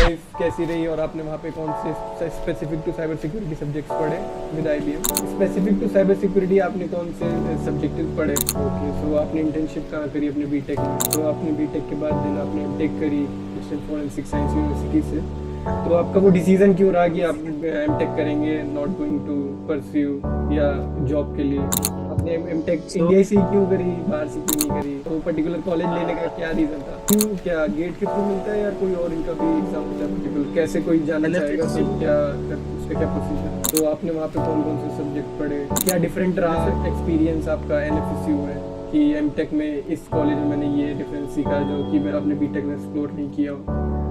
Life कैसी रही और आपने वहाँ पे कौन से specific to cyber security subjects पढ़े with IBM? Specific to cyber security आपने कौन से सब्जेक्ट्स पढ़े? ओके, सो आपने इंटर्नशिप कहाँ करी अपने बीटेक में? तो आपने बीटेक के बाद दिन आपने एमटेक करी नेशनल फॉरेंसिक साइंस यूनिवर्सिटी से। तो आपका वो डिसीजन क्यों रहा कि आप एमटेक करेंगे, नॉट गोइंग टू परस्यू या जॉब के लिए? आपने एमटेक सो इंडिया से ही क्यों करी, बाहर से क्यों नहीं करी? तो पर्टिकुलर कॉलेज लेने का क्या रीजन था? क्यों, क्या गेट के थ्रू मिलता है या कोई और इनका भी एग्जाम होता है पर्टिकुलर? कैसे कोई जाना चाहेगा तो एनएफएसयू क्या उसका क्या प्रोसीजर? तो आपने वहाँ पे कौन कौन से सब्जेक्ट पढ़े? क्या डिफरेंट रहा एक्सपीरियंस आपका एनएफएसयू में कि एमटेक में इस कॉलेज में मैंने ये डिफरेंस सीखा जो कि मैं अपने बीटेक में एक्सप्लोर नहीं किया हो,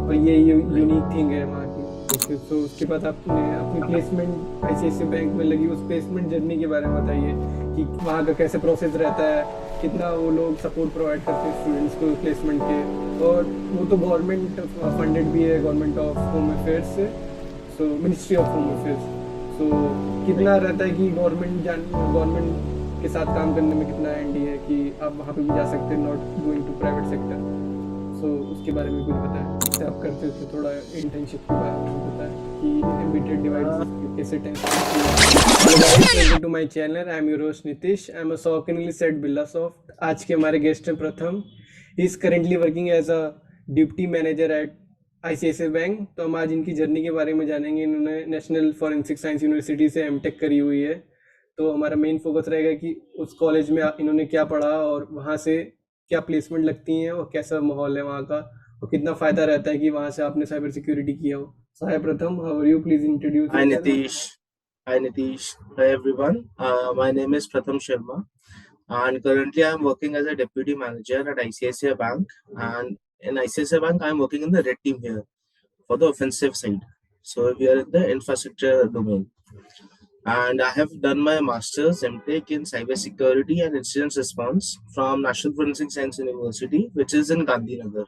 और ये यूनिक थिंग है वहाँ की। ओके, तो उसके बाद आपने अपनी प्लेसमेंट आईसीआईसीआई बैंक में लगी, उस प्लेसमेंट जर्नी के बारे में बताइए कि वहाँ का कैसे प्रोसेस रहता है, कितना वो लोग सपोर्ट प्रोवाइड करते हैं स्टूडेंट्स को प्लेसमेंट के। और वो तो गवर्नमेंट फंडेड भी है, गवर्नमेंट ऑफ होम अफेयर्स से, so ministry of home affairs. So कितना रहता है कि गवर्नमेंट के साथ काम करने में कितना एंडी है कि आप वहाँ पे भी जा सकते हैं, not going to private sector? So उसके बारे में कुछ बताएं, जैसे आप करते थे थोड़ा इंटर्नशिप के बारे में बताएं कि एम्बिटेड डिवाइस कैसे test. Hello guys, welcome to my channel. I am your host Nitish. I am a SOC analyst at Birla soft. आज के हमारे गेस्ट हैं Pratham. He is currently working as a deputy manager at ICICI bank. तो हम आज इनकी journey के बारे में जानेंगे। इन्होंने नेशनल फॉरेंसिक साइंस यूनिवर्सिटी से एमटेक करी हुई है। तो हमारा मेन फोकस रहेगा कि उस कॉलेज में इन्होंने क्या पढ़ा और वहाँ से क्या प्लेसमेंट लगती हैं और कैसा माहौल है वहाँ का, और कितना फ़ायदा रहता है कि वहाँ से आपने साइबर सिक्योरिटी किया हो। So, hi Pratham, how are you? Please introduce Hi yourself. Nitish. Hi Nitish. Hi everyone. My name is Pratham Sharma, and currently I'm working as a deputy manager at ICICI Bank. And in ICICI Bank, I'm working in the red team here for the offensive side. So we are in the infrastructure domain. And I have done my master's MTech in cybersecurity and incident response from National Forensic Science University, which is in Gandhinagar.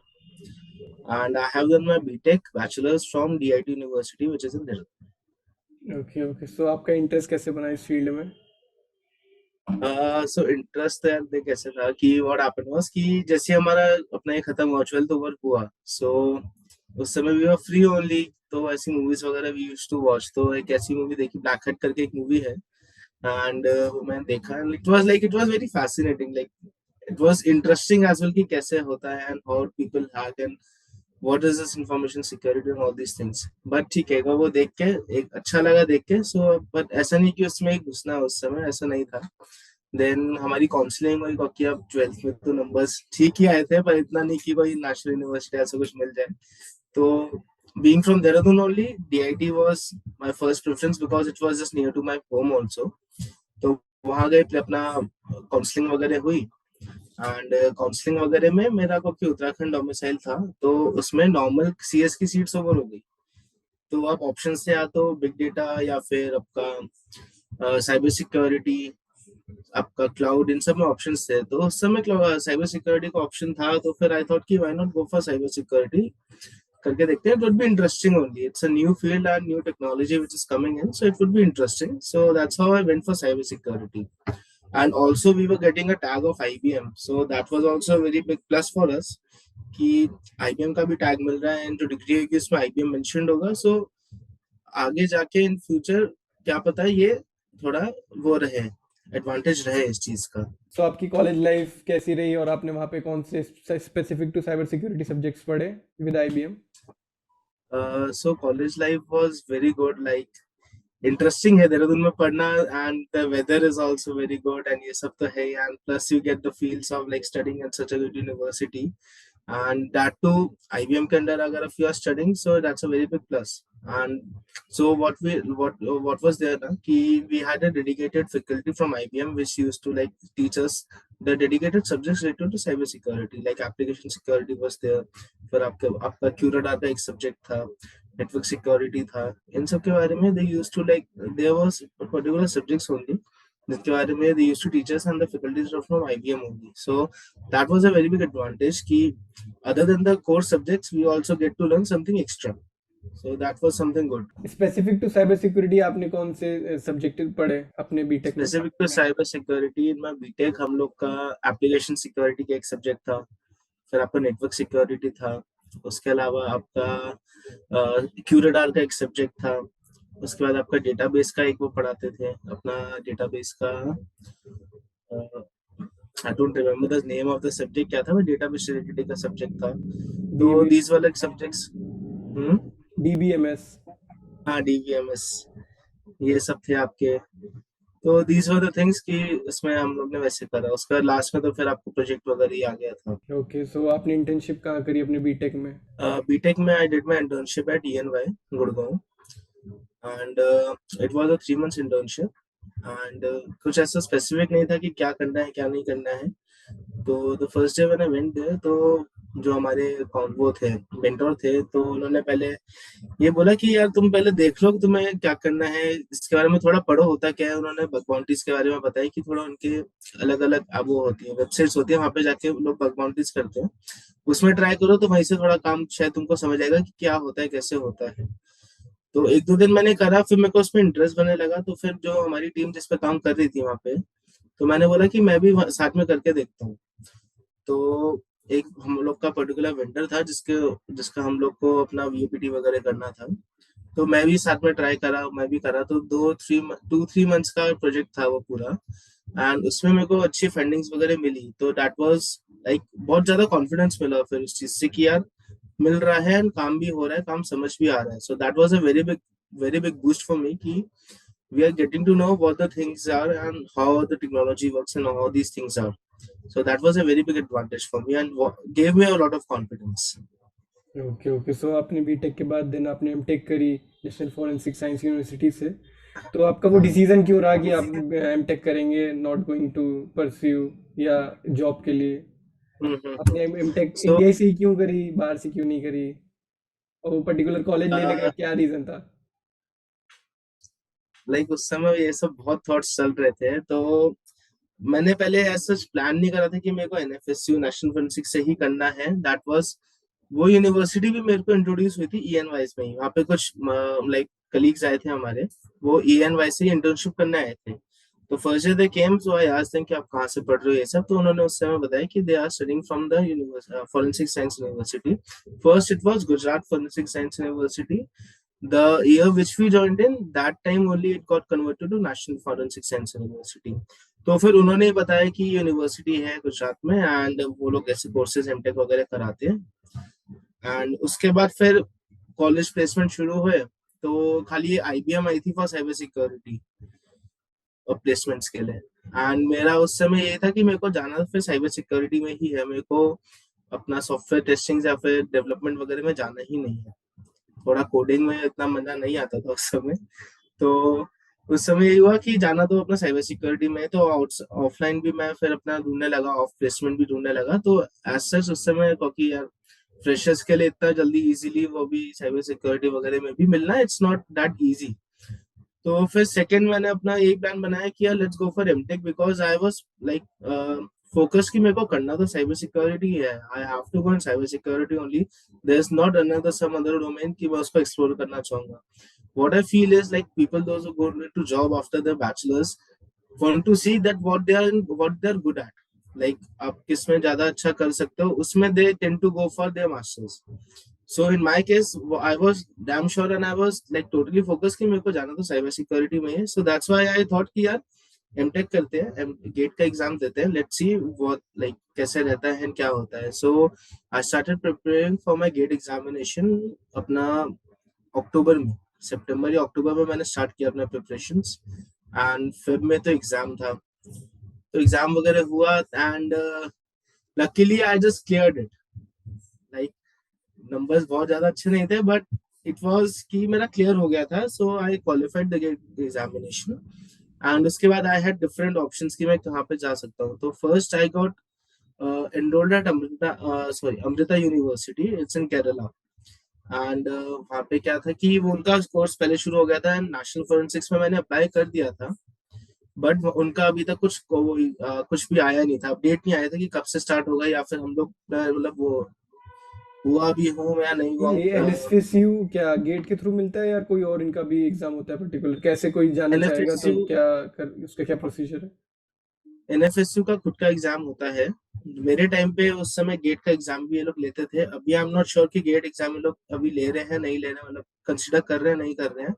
And I have done my BTech bachelor's from DIT University, which is in Delhi. Okay okay, so आपका interest कैसे बना इस field में? So interest तो यार देख कैसे था कि व्हाट हैपेंड वाज कि जैसे हमारा अपना ये खत्म हुआ 12th वर्क हुआ, सो उस समय वी वर फ्री ओनली, तो ऐसी मूवीज वगैरह वी यूज्ड टू वॉच। तो एक ऐसी मूवी देखी, ब्लैक हट करके एक मूवी है, एंड वो मैंने देखा and it was very fascinating, like it was interesting as well कि कैसे होता है and how people hack and what is this information security and all these things. But ठीक है, वो देख के एक अच्छा लगा देख के। सो बट ऐसा नहीं कि उसमें एक घुसना उस समय ऐसा नहीं था। देन हमारी काउंसलिंग हुई क्योंकि अब 12th में तो नंबर्स ठीक ही आए थे, पर इतना नहीं कि कोई नेशनल यूनिवर्सिटी ऐसा कुछ मिल जाए। तो being from Dehradun only, DIT was my first preference because it was just near to my home also. तो वहां गए, फिर अपना काउंसलिंग वगैरह हुई, एंड काउंसलिंग वगैरह में मेरा क्योंकि उत्तराखंड डोमिसाइल था, तो उसमें नॉर्मल सीएस की सीट्स ओवर हो गई। तो आप ऑप्शन से या तो बिग डेटा या फिर आपका साइबर सिक्योरिटी, आपका क्लाउड, इन सब में ऑप्शन थे। तो उस समय साइबर सिक्योरिटी का ऑप्शन था, तो फिर आई थॉट कि why not go for cyber security, करके देखते हैं। It would be interesting only, it's a new field and new technology which is coming in, so it would be interesting. So that's how I went for cyber security. And also we were getting a tag of IBM, so that was also a very big plus for us कि IBM का भी tag मिल रहा है and जो degree है कि उसमें IBM mentioned होगा। सो आगे जाके इन फ्यूचर क्या पता है ये थोड़ा वो रहे, एडवांटेज रहे इस चीज का। सो आपकी कॉलेज लाइफ कैसी रही और आपने वहाँ पे कौन से specific to cyber security subjects पढ़े with IBM? So college life was very good, like interesting है देहरादून में पढ़ना, and the weather is also very good and ये सब तो है, and plus you get the feels of like studying at such a good university, and that too IBM के अंदर अगर if you are studying, so that's a very big plus. And so what was there ना कि we had a dedicated faculty from IBM which used to like teach us the dedicated subjects related to cyber security, like application security was there, फिर आपका QRadar का एक subject था, network security था। इन सब के बारे में they used to like, there was particular subjects only जिसके बारे में they used to teach us, and the faculties are from IBM only. So that was a very big advantage कि other than the core subjects we also get to learn something extra. So that was something good. Specific to cyber security आपने कौन से subject पढ़े अपने BTech में? Specific to cyber security in my BTech हम लोग का एप्लीकेशन सिक्योरिटी का एक सब्जेक्ट था, फिर आपका नेटवर्क सिक्योरिटी था, उसके अलावा आपका क्यूरेडार का एक सब्जेक्ट था। उसके बाद आपका डेटाबेस का एक वो पढ़ाते थे, अपना डेटाबेस का I don't remember the name of the subject क्या था, बट डेटाबेस रिलेटेड का सब्जेक्ट था। तो dB these were like subjects. Hmm. DBMS. हाँ, डीवीएमएस, ये सब थे आपके। तो दीज वर द थिंग्स कि इसमें हम लोग ने वैसे करा। उसके बाद लास्ट में तो फिर आपको प्रोजेक्ट वगैरह ही आ गया था। ओके, सो आपने इंटर्नशिप कहाँ करी अपने बीटेक में? बीटेक में I did my internship at ENY Gurgaon, and it was a 3 months internship. And कुछ ऐसा स्पेसिफिक नहीं था कि क्या करना है क्या नहीं करना है। तो द फर्स्ट डे मैंने वेंट देयर, तो जो हमारे वो थे मेंटोर थे, तो उन्होंने पहले ये बोला कि यार तुम पहले देख लो कि तुम्हें क्या करना है, इसके बारे में थोड़ा पढ़ो होता क्या है। उन्होंने बग बाउंड्रीज के बारे में बताया कि थोड़ा उनके अलग अलग अब वो होती है, वेबसाइट्स होती है, वहां पे जाके लोग बग बाउंड्रीज करते हैं, उसमें ट्राई करो तो वहीं से थोड़ा काम शायद तुमको समझ आएगा कि क्या होता है कैसे होता है। तो 1-2 दिन मैंने करा, फिर मेरे को उसमें इंटरेस्ट बनने लगा। तो फिर जो हमारी टीम जिस पे काम कर रही थी वहां पे, तो मैंने बोला कि मैं भी साथ में करके देखता हूँ। तो एक हम लोग का पर्टिकुलर वेंडर था जिसके जिसका हम लोग को अपना वीओपीटी वगैरह करना था। तो मैं भी साथ में ट्राई करा, मैं भी करा। तो 2-3 मंथ्स का प्रोजेक्ट था वो पूरा, एंड उसमें मेरे को अच्छी फंडिंग्स वगैरह मिली। तो दैट वाज लाइक बहुत ज्यादा कॉन्फिडेंस मिला फिर उस चीज से कि यार मिल रहा है एंड काम भी हो रहा है, काम समझ भी आ रहा है। सो that was a very big boost for me कि we are getting to know what the things are and how the technology works and how these things are. So that was a very big advantage for me and gave me a lot of confidence. Okay okay, so आपने BTech के बाद then आपने MTech करी national forensic science university से। तो आपका वो हाँ। डिसीजन क्यों रहा कि आप एमटेक करेंगे, नॉट गोइंग टू परस्यू या जॉब के लिए? आपने एमटेक सो इंडिया से ही क्यों करी, बाहर से क्यों नहीं करी? और वो पर्टिकुलर कॉलेज लेने का क्या रीजन था? लाइक उस समय ये सब बहुत थॉट्स चल रहे थे, तो मैंने पहले ऐसा प्लान नहीं करा था कि मेरे को एनएफएसयू नेशनल फोरेंसिक से ही करना है। दैट वाज वो यूनिवर्सिटी भी मेरे को इंट्रोड्यूस हुई थी ईएनवाई में ही। वहाँ पे कुछ लाइक कलीग्स आए थे हमारे, वो ईएनवाई से इंटर्नशिप करने आए थे। तो first day they came, so I asked them कि आप कहाँ से पढ़ रहे हो ये सब। तो उन्होंने उस समय बताया कि they are studying from the forensic science university. First it was Gujarat forensic science university. The year which we joined in, that time only it got converted to National Forensic Science University. तो फिर उन्होंने बताया कि university है गुजरात में and वो लोग ऐसे कोर्सेज एमटेक वगैरह कराते हैं। एंड उसके बाद फिर कॉलेज प्लेसमेंट शुरू हुए। तो खाली आईबीएम आई थी फॉर साइबर सिक्योरिटी और प्लेसमेंट्स के लिए। एंड मेरा उस समय ये था कि मेरे को जाना फिर साइबर सिक्योरिटी में ही है, मेरे को अपना सॉफ्टवेयर टेस्टिंग या फिर डेवलपमेंट वगैरह में जाना ही नहीं है। थोड़ा कोडिंग में इतना मजा नहीं आता था उस समय। तो उस समय ये हुआ कि जाना तो अपना साइबर सिक्योरिटी में है, तो ऑफलाइन भी मैं फिर अपना ढूंढने लगा, ऑफ प्लेसमेंट भी ढूंढने लगा। तो एज सच उस समय, क्योंकि यार फ्रेशर्स के लिए इतना जल्दी इजीली वो भी साइबर सिक्योरिटी वगैरह में भी मिलना, इट्स नॉट दैट इजी। तो फिर सेकंड मैंने अपना यही प्लान बनाया कि यार let's go for MTech, because I was like focus कि मेरे को करना तो साइबर सिक्योरिटी है। I have to go in cyber security only. There is not another some other domain कि मैं उसको एक्सप्लोर करना चाहूंगा। What I feel is like people those who go to job after their bachelors want to see that what they are good at, like आप किस में ज्यादा अच्छा कर सकते हो, उसमें they tend to go for their masters. So in my case I was damn sure and I was like totally focused कि मेरे को जाना तो साइबर सिक्योरिटी में है। So that's why I thought कि यार एमटेक करते हैं, गेट का एग्जाम देते हैं, लेट्स सी व्हाट लाइक कैसे रहता है क्या होता है। So I started preparing for my GATE examination अपना अक्टूबर में, सितंबर या अक्टूबर में मैंने स्टार्ट किया अपना प्रिपरेशंस। एंड फेब में तो एग्जाम था, तो एग्जाम वगैरह हुआ and luckily I just cleared it. Like numbers बहुत ज्यादा अच्छे नहीं थे बट इट वाज कि मेरा क्लियर हो गया था। So I qualified the GATE examination. And उसके बाद आई हैड डिफरेंट ऑप्शंस कि मैं कहाँ पे जा सकता हूँ। तो first I got enrolled at Amrita university, it's in Kerala. And वहाँ पे क्या था कि वो उनका कोर्स पहले शुरू हो गया था एंड नेशनल फोरेंसिक्स में मैंने अप्लाई कर दिया था। बट उनका अभी तक कुछ भी आया नहीं था, अपडेट नहीं आया था कि कब से स्टार्ट होगा या फिर हम लोग मतलब वो हुआ भी हूँ या नहीं हुआ। ये एनएसफीसीयू क्या गेट के थ्रू मिलता है, यार कोई और इनका भी एग्जाम होता है पर्टिकुलर? कैसे कोई जाना चाहेगा तो एनएफएसयू क्या कर, उसका क्या प्रोसीजर है? एनएफएसयू का खुद का एग्जाम होता है। मेरे टाइम पे उस समय गेट का एग्जाम भी ये लोग लेते थे। अभी आई एम नॉट श्योर कि गेट एग्जाम ये लोग अभी ले रहे हैं नहीं ले रहे हैं, मतलब कंसिडर कर रहे हैं नहीं कर रहे हैं।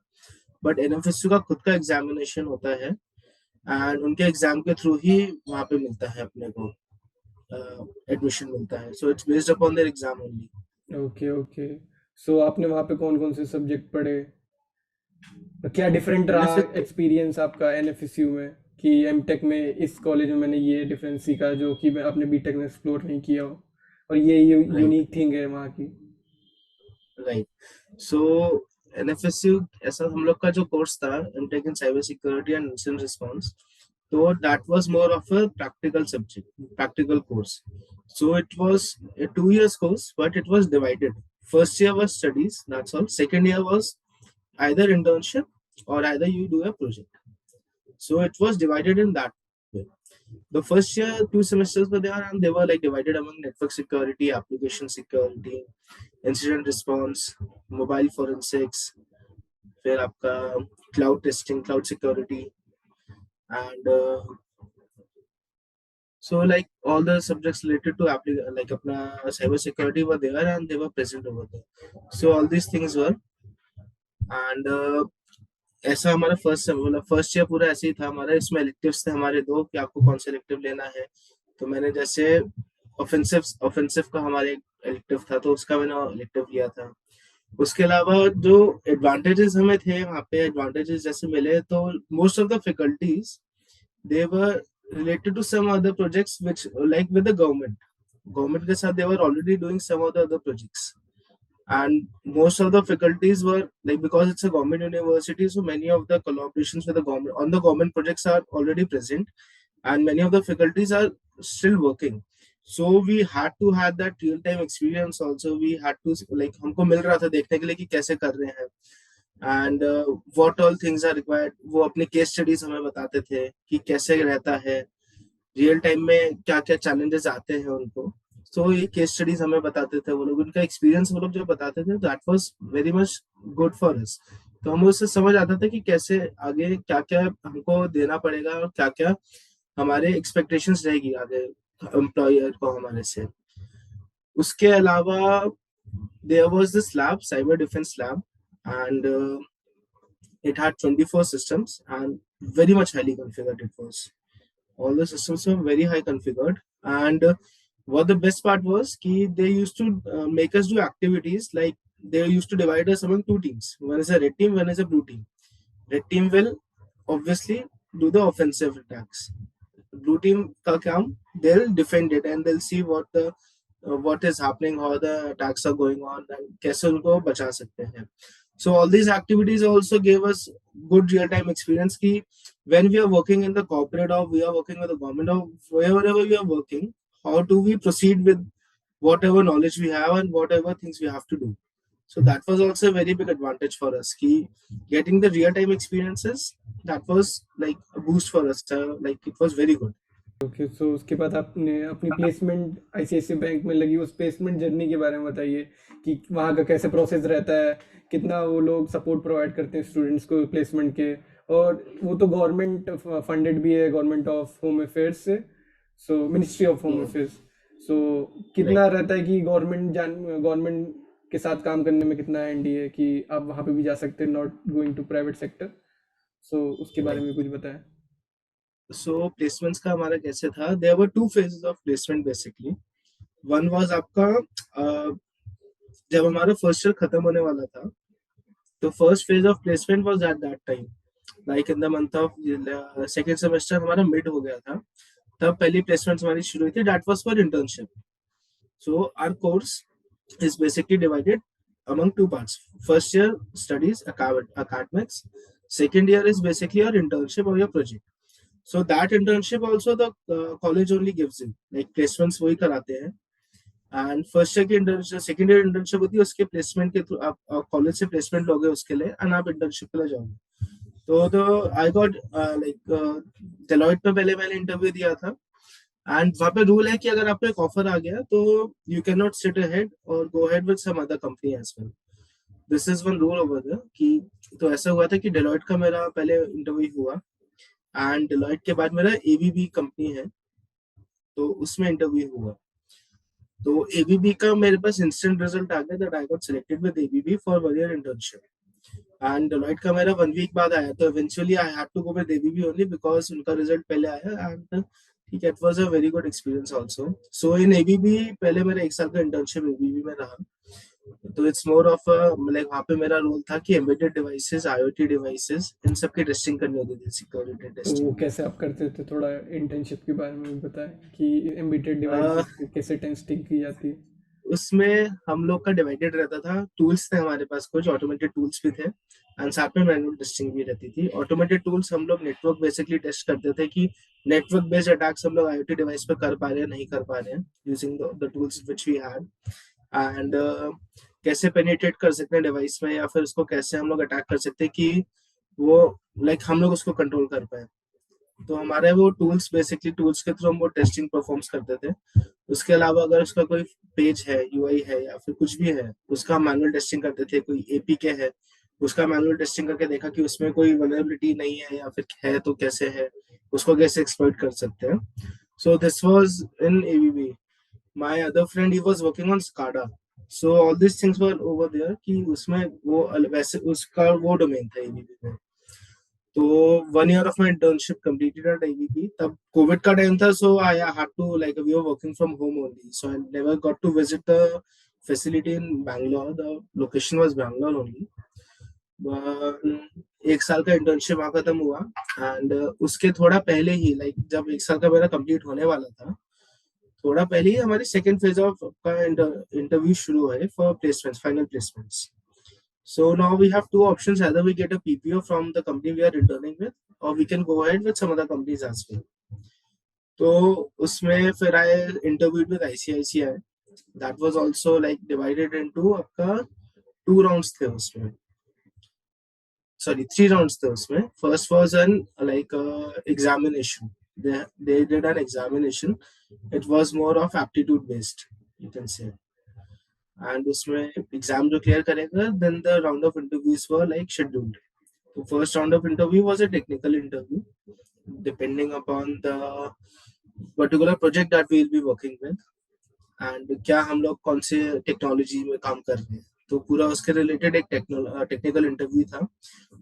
बट एनएफएसयू का खुद का एग्जामिनेशन होता है एंड उनके एग्जाम के थ्रू ही वहाँ पे मिलता है अपने को एडमिशन मिलता है। So it's based upon their exam only. Okay okay. So आपने वहाँ पे कौन कौन से सब्जेक्ट पढ़े? क्या डिफरेंट रहा एनएफएस एक्सपीरियंस आपका एनएफएसयू में, कि एमटेक में इस कॉलेज में मैंने ये डिफरेंस सीखा जो कि मैं अपने बीटेक में एक्सप्लोर नहीं किया हो, और ये राइट यूनिक थिंग है वहाँ की। राइट। सो एनएफएसयू ऐसा हम लोग का जो कोर्स था, MTech in cyber security and incident response, so that was more of a practical subject, practical course. So it was a 2 years course, but it was divided. First year was studies, that's all. Second year was either internship or either you do a project. So it was divided in that way. The first year 2 semesters were there and they were like divided among network security, application security, incident response, mobile forensics, फिर आपका cloud testing, cloud security, and so like all the subjects related to like अपना cyber security were there and they were present over there. So all these things were and ऐसा हमारा मतलब first year पूरा ऐसे ही था हमारा। इसमें electives थे हमारे दो कि आपको कौन सा elective लेना है। तो मैंने जैसे ऑफेंसिव का हमारे elective था तो उसका मैंने elective लिया था। उसके अलावा जो एडवांटेजेस हमें थे वहाँ पे, एडवांटेजेस जैसे मिले तो most of the faculties they were related to some other projects which like with the government के साथ they were already doing some of the other projects and most of the faculties were like, because it's a government university, so many of the collaborations with the government on the government projects are already present and many of the faculties are still working. So we had to have that real time experience also. We had to like हमको मिल रहा था देखने के लिए कि कैसे कर रहे हैं and what all things are required. वो अपने केस स्टडीज हमें बताते थे कि कैसे रहता है रियल टाइम में, क्या क्या चैलेंजेस आते हैं उनको। तो ये केस स्टडीज हमें बताते थे वो लोग, उनका एक्सपीरियंस वो लोग जो बताते थे, that was very much good for us. तो हमें उससे समझ आता था कि कैसे आगे क्या क्या हमको देना पड़ेगा और क्या क्या हमारे एक्सपेक्टेशंस रहेगी आगे एम्प्लॉयर को हमारे से। उसके अलावा there was this lab, cyber defence lab, and it had 24 systems and very much highly configured it was. All the systems were very high configured and what the best part was ki they used to make us do activities like they used to divide us among two teams. One is a red team, one is a blue team. Red team will obviously do the offensive attacks. Blue team ka kaam, they'll defend it and they'll see what is happening, how the attacks are going on and kaise unko bacha sakte hain. So all these activities also gave us good real time experience ki when we are working in the corporate or we are working with the government or wherever we are working, how do we proceed with whatever knowledge we have and whatever things we have to do. So that was also a very big advantage for us ki getting the real time experiences, that was like a boost for us, like it was very good. Okay. So उसके बाद आपने अपनी placement ICICI bank में लगी, उस placement journey के बारे में बताइए कि वहाँ का कैसे प्रोसेस रहता है, कितना वो लोग सपोर्ट प्रोवाइड करते हैं स्टूडेंट्स को प्लेसमेंट के, और वो तो गवर्नमेंट फंडेड भी है, गवर्नमेंट ऑफ होम अफेयर्स से, so ministry of home affairs. So Right. कितना रहता है कि गवर्नमेंट के साथ काम करने में कितना एनडी है कि आप वहाँ पे भी जा सकते हैं, not going to private sector. So उसके बारे Right. में कुछ बताएं। सो प्लेसमेंट्स का हमारा कैसे था, there were two phases of placement basically. One was आपका जब हमारा फर्स्ट ईयर खत्म होने वाला था, तो first phase of placement was at that time, like in the month of second semester हमारा मिड हो गया था, तब पहली प्लेसमेंट हमारी शुरू हुई थी। That was for internship. So our course is basically divided among two parts. First year studies academics, second year is basically your internship or your project. So that internship also the college only gives you, like placements वही कराते हैं। And first year की internship, second year internship होती है, उसके placement के through आप college से प्लेसमेंट लोगे उसके लिए एंड आप इंटर्नशिप के लिए जाओगे। तो आई गॉट लाइक डेलॉइट में पहले मैंने इंटरव्यू दिया था एंड वहाँ पे रूल है कि अगर आपको एक ऑफर आ गया तो you can not sit ahead और go ahead with some other company as well. This is one rule over there कि तो ऐसा हुआ था कि डेलॉइट का मेरा पहले इंटरव्यू हुआ एंड डेलॉइट के बाद मेरा एबीबी कंपनी है, तो उसमें इंटरव्यू हुआ। तो एबीबी का मेरे पास इंस्टेंट रिजल्ट आ गया that I got selected with ABB for 1 year internship. And Deloitte का मेरा 1 वीक बाद आया, तो eventually I had to go with ABB only because उनका रिजल्ट पहले आया। एंड ठीक है, it was a very good experience also. So in ABB पहले मेरा 1 साल का इंटर्नशिप एबीबी में रहा। तो इट्स मोर ऑफ लाइक वहाँ पे मेरा रोल था कि एम्बेडेड डिवाइसेस, आईओटी डिवाइसेस, इन सब की टेस्टिंग करनी होती थी, सिक्योरिटी तो वो टेस्टिंग। कैसे आप करते थे, थोड़ा इंटर्नशिप के बारे में भी बताएं कि एम्बेडेड डिवाइसेस की कैसे टेस्टिंग की जाती है। उसमें हम लोग का डिवाइडेड रहता था, टूल्स थे हमारे पास, कुछ ऑटोमेटेड टूल्स भी थे एंड साथ में मैनुअल टेस्टिंग भी रहती थी। ऑटोमेटेड टूल्स हम लोग नेटवर्क बेसिकली टेस्ट करते थे कि नेटवर्क बेस्ड अटैक्स हम लोग आईओटी डिवाइस पे कर पा रहे हैं नहीं कर पा रहे हैं, using the tools which we had. And कैसे पेनिट्रेट कर सकते हैं डिवाइस में, या फिर उसको कैसे हम लोग अटैक कर सकते हैं कि वो हम लोग उसको कंट्रोल कर पाए। तो हमारे वो टूल्स, बेसिकली टूल्स के थ्रू हम वो टेस्टिंग परफॉर्म्स करते थे। उसके अलावा अगर उसका कोई पेज है, यूआई है या फिर कुछ भी है, उसका मैनुअल टेस्टिंग करते थे। कोई एपीके है, उसका मैनुअल टेस्टिंग करके देखा कि उसमें कोई वल्नरेबिलिटी नहीं है, या फिर है तो कैसे है, उसको कैसे एक्सप्लॉइट कर सकते हैं। So this was in ABB. My other friend he was working on SCADA. So all this things were over there कि उसमें वो वैसे उसका वो डोमेन था एबीबी में। तो 1 year of my internship completed at ABB। तब कोविड का टाइम था, so I had to like we were working from home only, so I never got to visit the facility in Bangalore. The location was Bangalore only. 1 साल का internship वहाँ खत्म हुआ। And उसके थोड़ा पहले ही, लाइक जब 1 साल का मेरा कंप्लीट होने वाला था, थोड़ा पहले ही हमारी सेकेंड फेज ऑफ का इंटरव्यू शुरू है for placements, final placements. So now we have two options: either we get a PPO from the company we are interning with, or we can go ahead with some other companies as well. तो उसमें फिर I interviewed with ICICI. That was also like divided into आपका 2 rounds थे उसमें, sorry 3 rounds थे उसमें. First was an like examination. They did an examination. It was more of aptitude based, you can say. And उसमें exam जो clear करेगा, then the round of interviews were like scheduled. The first round of interview was a technical interview, depending upon the particular project that we will be working with, and क्या हम लोग कौन से technology में काम कर रहे हैं, तो पूरा उसके रिलेटेड एक टेक्निकल इंटरव्यू था।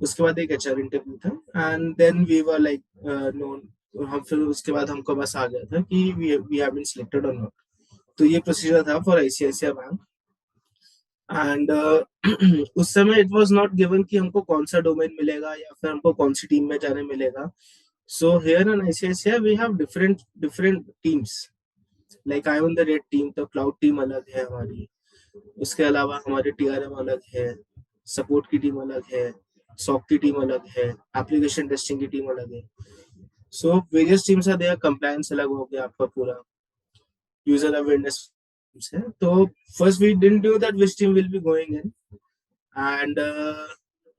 उसके बाद एक एचआर इंटरव्यू था, and then we were like known. हम फिर उसके बाद हमको बस आ गया था कि वी हैव बीन सिलेक्टेड और नॉट। तो ये प्रोसीजर था फॉर आईसीआईसीआई बैंक। एंड उस समय इट वाज नॉट गिवन कि हमको कौन सा डोमेन मिलेगा या फिर हमको कौन सी टीम में जाने मिलेगा। So here in ICICI we have different teams. Like I am in the red team, तो क्लाउड टीम अलग है हमारी। उसके अलावा हमारे टीआरएम अलग है, सपोर्ट की टीम अलग है, सॉक की टीम अलग है, एप्लीकेशन टेस्टिंग की टीम अलग है। So various teams are there, compliance अलग हो गया आपका पूरा, यूजर अवेयरनेस है। तो first we didn't know that which team will be going in. And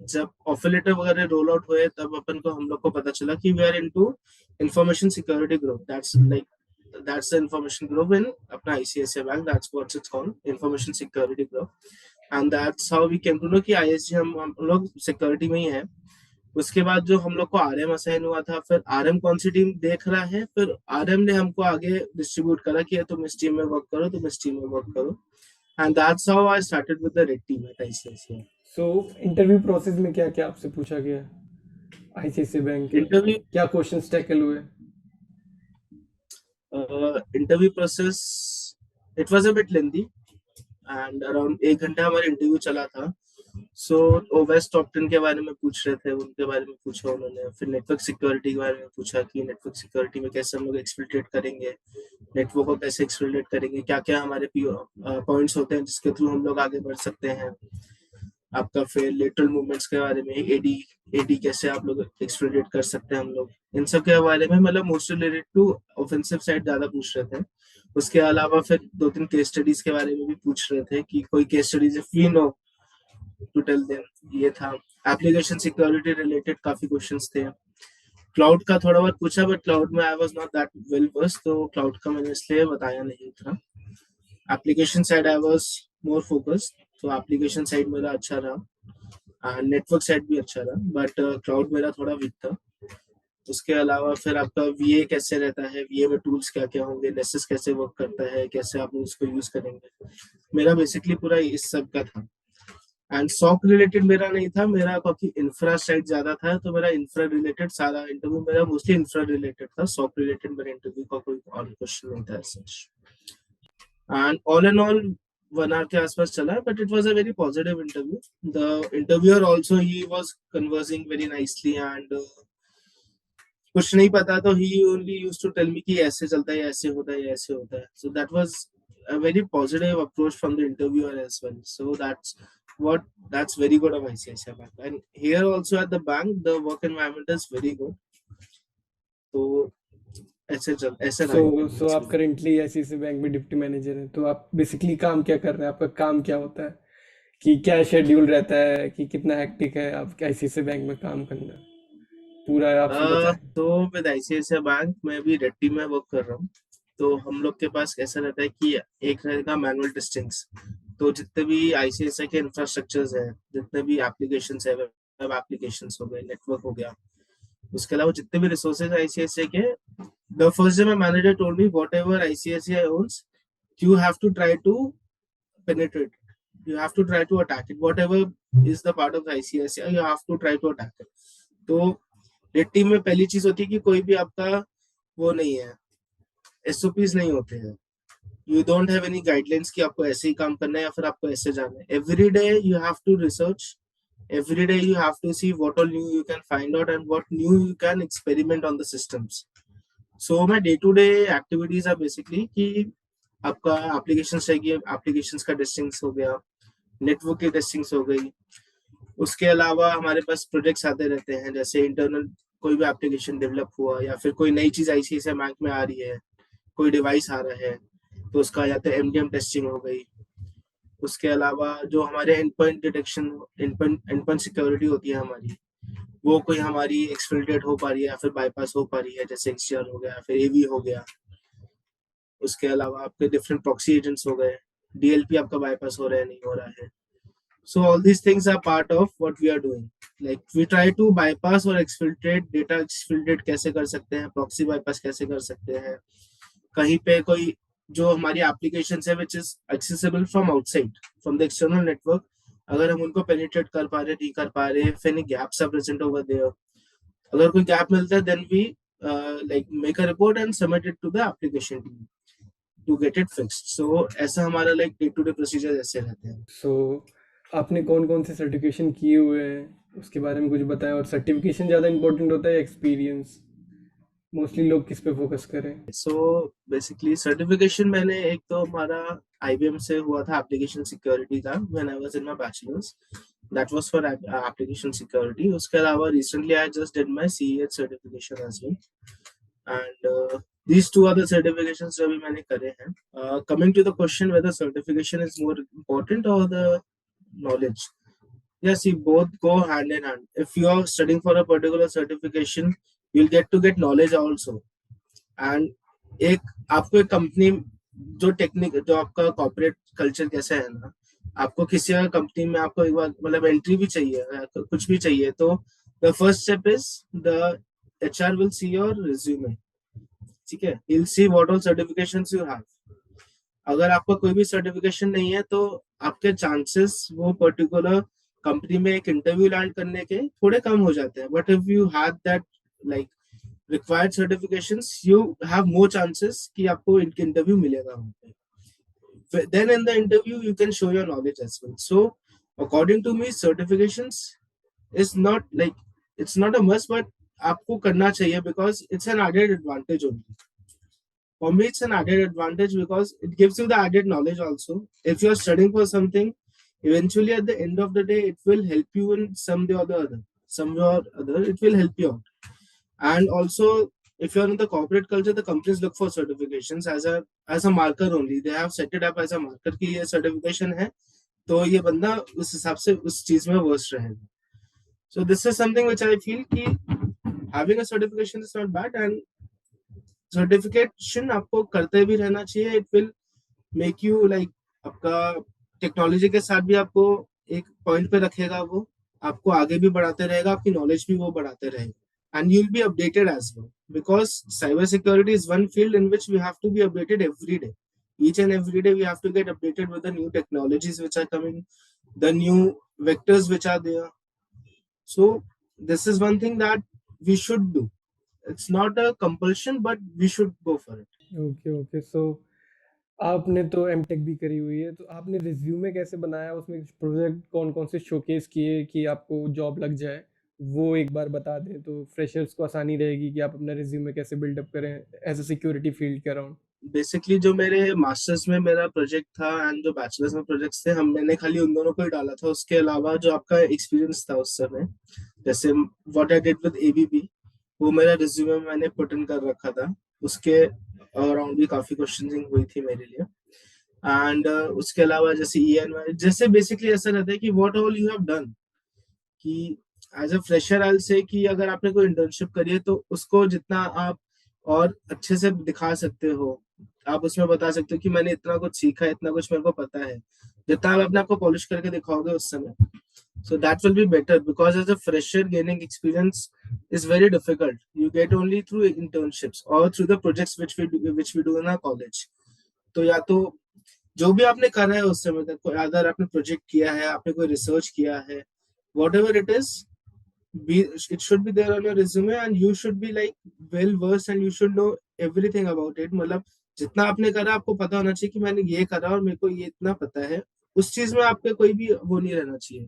जब ऑफर लेटर वगैरह रोल आउट हुए, तब अपन को हम लोग को पता चला कि we are into information security group. That's the information group in अपना ICICI bank, that's what it's called, information security group. And that's how we came to know कि आईएसजी हम लोग सिक्योरिटी में ही है। उसके बाद जो हम लोग को आरएम असाइन हुआ था, फिर आरएम कौन सी टीम देख रहा है, फिर आरएम ने हमको आगे डिस्ट्रीब्यूट करा कि तुम इस टीम में वर्क करो, तुम इस टीम में वर्क करो। And that's how I started with the red team at ICICI. So interview process में क्या क्या आपसे पूछा गया आईसीआईसीआई बैंक के, इंटरव्यू क्या क्वेश्चंस टैकल हुए? Interview process it was a bit lengthy, and around 1 घंटा हमारा इंटरव्यू चला था। सो ओवेस्ट टॉप 10 के बारे में पूछ रहे थे, उनके बारे में पूछा उन्होंने। फिर नेटवर्क सिक्योरिटी के बारे में पूछा कि नेटवर्क सिक्योरिटी में कैसे हम लोग एक्सफिल्ट्रेट करेंगे, नेटवर्क को कैसे एक्सफिल्ट्रेट करेंगे, क्या क्या हमारे पॉइंट्स होते हैं जिसके थ्रू हम लोग आगे बढ़ सकते हैं। आपका फिर लेटरल मूवमेंट्स के बारे में, एडी एडी कैसे आप लोग एक्सफिल्ट्रेट कर सकते हैं हम लोग, इन सब के बारे में, मतलब most related to offensive side ज्यादा पूछ रहे थे। उसके अलावा फिर 2-3 केस स्टडीज के बारे में भी पूछ रहे थे कि कोई case studies if we know to tell them, ये था। एप्लीकेशन सिक्योरिटी रिलेटेड काफी क्वेश्चंस थे। क्लाउड का थोड़ा बहुत पूछा, बट क्लाउड में I was not that well versed, तो क्लाउड का मैंने इसलिए बताया नहीं था। Application side I was more focused, तो एप्लीकेशन साइड मेरा अच्छा रहा, नेटवर्क साइड भी अच्छा रहा, बट क्लाउड मेरा थोड़ा वीक था। उसके अलावा फिर आपका वीए कैसे रहता है, वीए में टूल्स क्या क्या होंगे, नेसेस कैसे वर्क करता है, कैसे आप उसको यूज करेंगे। मेरा बेसिकली पूरा इस सब का था। एंड सॉक रिलेटेड मेरा नहीं था, मेरा क्योंकि इंफ्रा साइड ज्यादा था, तो मेरा इंफ्रा रिलेटेड सारा इंटरव्यू मेरा मोस्टली इंफ्रा रिलेटेड था। सॉक रिलेटेड मेरे इंटरव्यू का कोई और क्वेश्चन नहीं था such. And all in all 1 hour के आसपास चला, but it was a very positive interview. The interviewer also he was conversing very nicely, and कुछ नहीं पता तो he only used to tell me कि ऐसे चलता है, ऐसे होता है, ऐसे होता है। सो that was a very positive approach from the interviewer as well. So that's very good of ICICI Bank. And here also at the bank, the work environment is very good. तो ऐसे रहा सो आप इंटरव्यू। करेंटली आईसीआईसीआई बैंक में deputy manager हैं, तो आप basically काम क्या कर रहे हैं, आपका काम क्या होता है, कि क्या शेड्यूल रहता है, कि कितना हेक्टिक है आप आईसीआईसीआई बैंक में काम करना, पूरा आप बताएं। तो विद ICICI बैंक मैं भी रेड टीम में वर्क कर रहा हूँ। तो हम लोग के पास ऐसा रहता है कि एक रहेगा मैनुअल टेस्टिंग्स। तो जितने भी ICICI के इंफ्रास्ट्रक्चर्स है, जितने भी एप्लीकेशंस है, वेब एप्लीकेशंस हो गए, नेटवर्क हो गया, उसके अलावा जितने भी रिसोर्सेज ICICI के, the first day my manager told me whatever ICICI owns, you have to try to penetrate it. You have to try to attack it. Whatever is the part of ICICI, you have to try to attack it. तो red team में पहली चीज होती है कि कोई भी आपका वो नहीं है, SOPs नहीं होते हैं। You don't have any guidelines कि आपको ऐसे ही काम करना है या फिर आपको ऐसे जाना है। Every day you have to research, every day you have to see what all new you can find out and what new you can experiment on the systems. So my day to day activities are basically कि आपका application चाहिए, applications का testings हो गया, network की testings हो गई। उसके अलावा हमारे पास प्रोजेक्ट्स आते रहते हैं, जैसे इंटरनल कोई भी एप्लीकेशन डेवलप हुआ या फिर कोई नई चीज ICICI बैंक में आ रही है, कोई डिवाइस आ रहा है, तो उसका या तो MDM टेस्टिंग हो गई। उसके अलावा जो हमारे and point detection, and point security होती है हमारी, वो कोई हमारी एक्सफिल्ट्रेट हो पा रही है या फिर बाईपास हो पा रही है, जैसे XDR हो गया, फिर AV हो गया। उसके अलावा आपके डिफरेंट प्रॉक्सी एजेंट्स हो गए, DLP आपका बाईपास हो रहा है नहीं हो रहा है। So all these things are part of what we are doing. Like we try to bypass or exfiltrate data, exfiltrate कैसे कर सकते हैं, proxy bypass कैसे कर सकते हैं। कहीं पे कोई जो हमारी एप्लीकेशन है which is accessible from outside, from the external network, अगर हम उनको penetrate कर पा रहे, नहीं कर पा रहे, if any gaps are present over there, अगर कोई गैप मिलता है then we like make a report and submit it to the application team to get it fixed. So ऐसा हमारा like day to day procedure ऐसे रहते हैं। सो आपने कौन कौन से सर्टिफिकेशन किए हुए हैं उसके बारे में कुछ बताएं, और सर्टिफिकेशन ज़्यादा इंपॉर्टेंट होता है एक्सपीरियंस, मोस्टली लोग किस पे फोकस करें? सो बेसिकली सर्टिफिकेशन मैंने एक तो हमारा IBM से हुआ था एप्लीकेशन सिक्योरिटी का, when I was in my bachelors, that was for application security. उसके अलावा recently I just did my CEH certification as well, and these two other certifications जो भी मैंने करे हैं। Coming to the question whether certification is more important or the knowledge, yes, you both go hand in hand. If you are studying for a particular certification, you'll get knowledge also. And एक आपको एक company जो technique जो आपका corporate culture कैसा है ना, आपको किसी अगर कंपनी में आपको एक बार मतलब एंट्री भी चाहिए, कुछ भी चाहिए, तो the first step is the HR will see your resume. ठीक है, he'll see what all certifications you have. अगर आपका कोई भी सर्टिफिकेशन नहीं है तो आपके चांसेस वो पर्टिकुलर कंपनी में एक इंटरव्यू लैंड करने के थोड़े कम हो जाते हैं। But if you have that like required certifications, you have more chances कि आपको इंटरव्यू मिलेगा वहाँ पे। Then in the interview you can show your knowledge as well. So according to me certifications is not like, it's not a must, but आपको करना चाहिए because it's an added advantage only. For me it's an added advantage because it gives you the added knowledge also. If you're studying for something, eventually at the end of the day it will help you in some way or the other, it will help you out. And also if you're in the corporate culture, the companies look for certifications as a marker only. They have set it up as a marker कि ये certification है तो ये बंदा उस हिसाब से उस चीज में वर्स्ट रहेगा। So this is something which I feel कि having a certification is not bad, and certification आपको करते भी रहना चाहिए। It will make you like आपका टेक्नोलॉजी के साथ भी आपको एक पॉइंट पे रखेगा, वो आपको आगे भी बढ़ाते रहेगा, आपकी नॉलेज भी वो बढ़ाते रहेगा। and you'll be updated as well, because cybersecurity is one field in which we have to be updated every day. Each and every day we have to get updated with the new technologies which are coming, the new vectors which are there. So this is one thing that we should do. It's not a compulsion, but we should go for it. Okay, okay. So आपने तो MTech भी करी हुई है, तो आपने resume कैसे बनाया? उसमें प्रोजेक्ट कौन-कौन से शोकेस किए कि आपको जॉब लग जाए? वो एक बार बता दें तो फ्रेशर्स को आसानी रहेगी कि आप अपना रिज्यूमे कैसे बिल्डअप करें एज़ अ सिक्योरिटी फील्ड के अराउंड। बेसिकली जो मेरे मास्टर्स में मेरा प्रोजेक्ट था एंड जो बैचलर्स में प्रोजेक्ट्स थे, हम मैंने खाली उन दोनों को ही डाला था। उसके अलावा जो आपका एक्सपीरियंस था उस समय, जैसे what I did with ABP, वो मेरा रिज्यूमे में मैंने पुट इन कर रखा था। उसके अराउंड भी काफी क्वेश्चनिंग हुई थी मेरे लिए। एंड उसके अलावा जैसे ENY, जैसे बेसिकली ऐसा रहता है कि what all you have done, कि एज अ फ्रेशर आई से कि अगर आपने कोई इंटर्नशिप करी है तो उसको जितना आप और अच्छे से दिखा सकते हो, आप उसमें बता सकते हो कि मैंने इतना कुछ सीखा है, इतना कुछ मेरे को पता है, जितना आप अपने आप को पॉलिश करके दिखाओगे उस समय, so that will be better, because as a fresher gaining experience is very difficult. You get only through internships or through the projects which we do in our college. तो या तो जो भी आपने करा है उस समय तक, अगर आपने प्रोजेक्ट किया है, आपने कोई रिसर्च किया है, whatever it is, it should be there on your resume and you should be like well versed and you should know everything about it. मतलब जितना आपने करा आपको पता होना चाहिए कि मैंने ये करा और मेरे को ये इतना पता है। उस चीज में आपके कोई भी वो नहीं रहना चाहिए,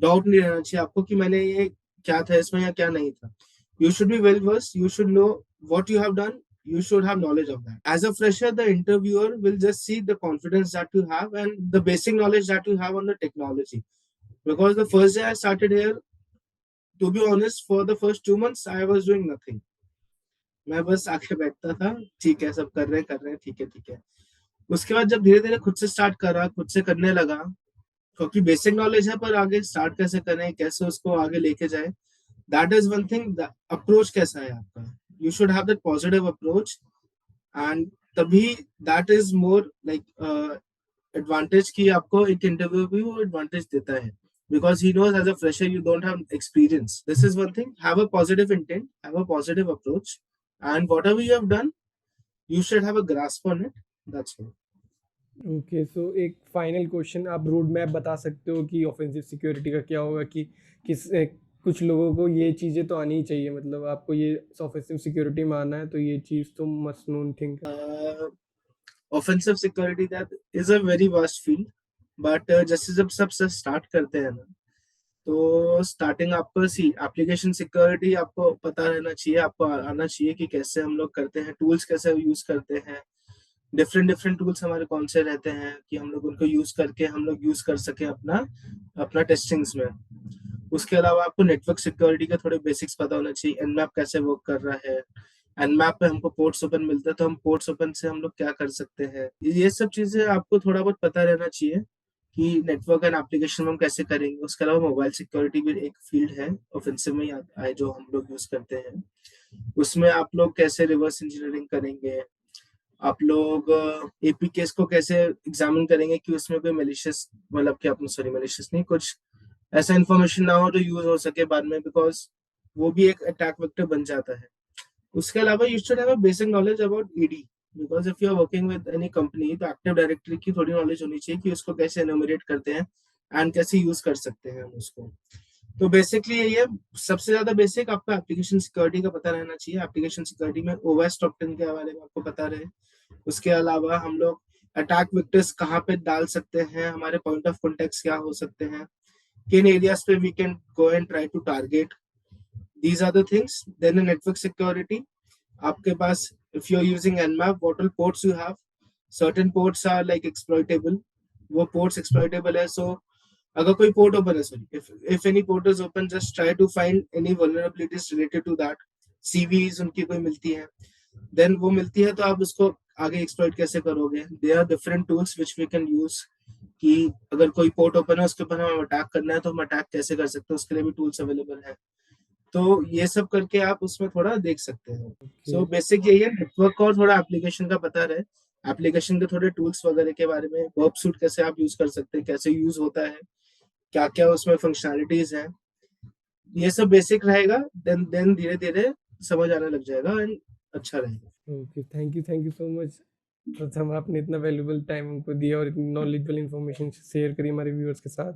डाउट नहीं रहना चाहिए आपको कि मैंने ये क्या था इसमें या क्या नहीं था। You should be well versed, you should know what you have done, you should have knowledge of that. As a fresher, the interviewer will just see the confidence that you have and the basic knowledge that you have on the technology. Because the first day I started here, to be honest, for the first 2 months I was doing nothing. मैं बस आके बैठता था, ठीक है सब कर रहे हैं, ठीक है ठीक है। उसके बाद जब धीरे धीरे खुद से स्टार्ट करा, खुद से करने लगा, क्योंकि बेसिक नॉलेज है, पर आगे स्टार्ट कैसे करें, कैसे उसको आगे लेके जाए, that is one thing. Approach कैसा है आपका, you should have that positive approach, and तभी that is more like advantage की आपको एक इंटरव्यू भी वो एडवांटेज देता है, because he knows as a fresher you don't have experience. This is one thing. Have a positive intent, have a positive approach, and whatever you have done, you should have a grasp on it. That's all. Okay, so एक final question, आप road map बता सकते हो कि offensive security का क्या होगा कि कुछ लोगों को ये चीज़ें तो आनी ही चाहिए, मतलब आपको ये ऑफेंसिव सिक्योरिटी में आना है तो ये चीज़ तो मस्ट नोन थिंग है। Offensive security, that is a very vast field, but जैसे जब सब से स्टार्ट करते हैं ना, तो स्टार्टिंग आपको एप्लीकेशन सिक्योरिटी आपको पता रहना चाहिए, आपको आना चाहिए कि कैसे हम लोग करते हैं, टूल्स कैसे यूज करते हैं, डिफरेंट डिफरेंट टूल्स हमारे कौन से रहते हैं कि हम लोग उनको यूज करके हम लोग यूज कर सके अपना अपना टेस्टिंग्स में। उसके अलावा आपको नेटवर्क सिक्योरिटी के थोड़े बेसिक्स पता होना चाहिए, एनमैप कैसे वर्क कर रहा है, एनमैप पे हमको पोर्ट्स ओपन मिलता है तो हम पोर्ट्स ओपन से हम लोग क्या कर सकते हैं, ये सब चीजें आपको थोड़ा बहुत पता रहना चाहिए कि नेटवर्क एंड एप्लीकेशन हम कैसे करेंगे। उसके अलावा मोबाइल सिक्योरिटी भी एक फील्ड है, ऑफेंसिव में ही आता है, जो हम लोग यूज करते हैं। उसमें आप लोग कैसे रिवर्स इंजीनियरिंग करेंगे, आप लोग एपीकेस को कैसे एग्जामिन करेंगे कि उसमें कोई मेलिशियस, मतलब कि अपने सॉरी मेलिशियस नहीं, कुछ ऐसा इन्फॉर्मेशन ना हो जो यूज हो सके बाद में, बिकॉज वो भी एक अटैक वेक्टर बन जाता है। उसके अलावा you should have a basic knowledge about AD, because if you are working with any company तो एक्टिव डायरेक्टरी की थोड़ी नॉलेज होनी चाहिए कि उसको कैसे एनुमरेट करते हैं एंड कैसे यूज कर सकते हैं हम उसको। तो बेसिकली ये सबसे ज्यादा बेसिक आपका एप्लीकेशन सिक्योरिटी का पता रहना चाहिए। एप्लीकेशन सिक्योरिटी में ओएस टॉप 10 के बारे में आपको पता रहे। उसके अलावा हम लोग अटैक वेक्टर्स कहाँ पे डाल सकते हैं, हमारे पॉइंट ऑफ कॉन्टेक्ट क्या हो सकते हैं, किन एरियाज पे we can go and try to target, these are the things. Then in network security, आपके पास if you're using nmap, what all ports you have, certain ports are like exploitable, वो ports exploitable है, so अगर कोई port open है, sorry, if any port is open, just try to find any vulnerabilities related to that, CVEs उनकी कोई मिलती है, then वो मिलती है तो आप उसको आगे एक्सप्लॉइट कैसे करोगे। there are different tools which we can use, कि अगर कोई पोर्ट ओपन है उसके ऊपर हमें अटैक करना है तो हम अटैक कैसे कर सकते हैं, उसके लिए भी टूल्स अवेलेबल है। तो ये सब करके आप उसमें थोड़ा देख सकते हैं। सो बेसिक यही है, नेटवर्क और थोड़ा एप्लीकेशन का पता रहे, एप्लीकेशन के थोड़े टूल्स वगैरह के बारे में, वर्ब सूट कैसे आप यूज कर सकते हैं, कैसे यूज होता है, क्या क्या उसमें फंक्शनैलिटीज हैं, ये सब बेसिक रहेगा, देन धीरे धीरे समझ आने लग जाएगा एंड अच्छा रहेगा। Okay, thank you so much. प्रथम, आपने इतना वैल्यूबल टाइम हमको दिया और इतनी नॉलेजेबल इन्फॉर्मेशन शेयर करी हमारे व्यूअर्स के साथ।